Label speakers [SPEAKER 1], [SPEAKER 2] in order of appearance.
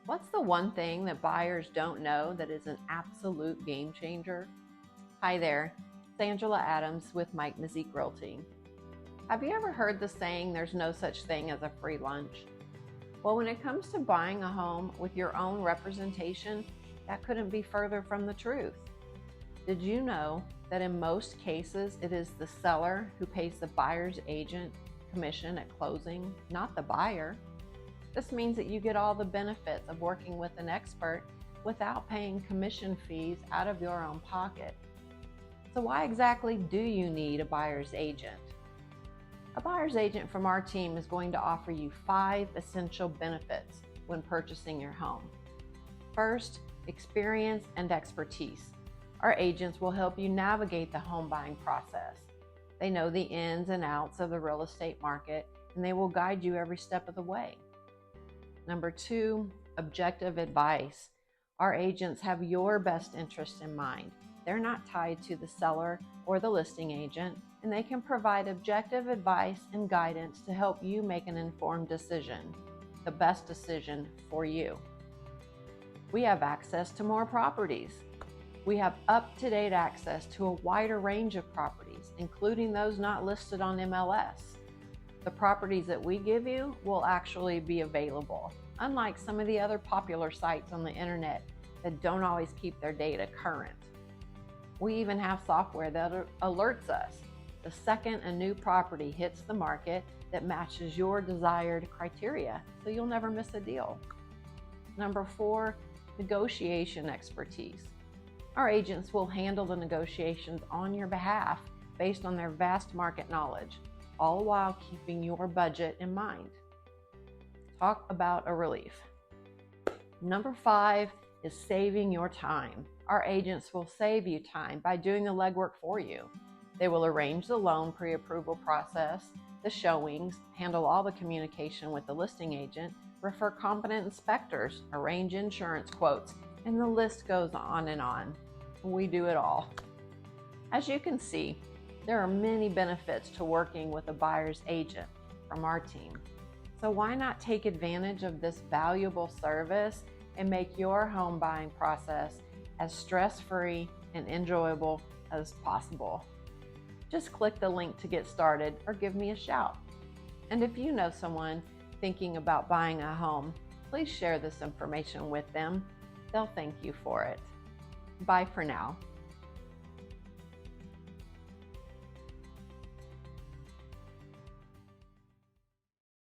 [SPEAKER 1] What's the one thing that buyers don't know that is an absolute game changer? Hi there, it's Angela Adams with Mike Mazik Realty. Have you ever heard the saying, there's no such thing as a free lunch? Well, when it comes to buying a home with your own representation, that couldn't be further from the truth. Did you know that in most cases, it is the seller who pays the buyer's agent commission at closing, not the buyer? This means that you get all the benefits of working with an expert without paying commission fees out of your own pocket. So why exactly do you need a buyer's agent? A buyer's agent from our team is going to offer you 5 essential benefits when purchasing your home. First, experience and expertise. Our agents will help you navigate the home buying process. They know the ins and outs of the real estate market, and they will guide you every step of the way. Number 2, objective advice. Our agents have your best interest in mind. They're not tied to the seller or the listing agent, and they can provide objective advice and guidance to help you make an informed decision, the best decision for you. We have access to more properties. We have up-to-date access to a wider range of properties, including those not listed on MLS. The properties that we give you will actually be available, unlike some of the other popular sites on the internet that don't always keep their data current. We even have software that alerts us the second a new property hits the market that matches your desired criteria, so you'll never miss a deal. Number 4, negotiation expertise. Our agents will handle the negotiations on your behalf based on their vast market knowledge, all while keeping your budget in mind. Talk about a relief. Number 5 is saving your time. Our agents will save you time by doing the legwork for you. They will arrange the loan pre-approval process, the showings, handle all the communication with the listing agent, refer competent inspectors, arrange insurance quotes, and the list goes on and on. We do it all. As you can see, there are many benefits to working with a buyer's agent from our team. So why not take advantage of this valuable service and make your home buying process as stress-free and enjoyable as possible? Just click the link to get started or give me a shout. And if you know someone thinking about buying a home, please share this information with them. They'll thank you for it. Bye for now.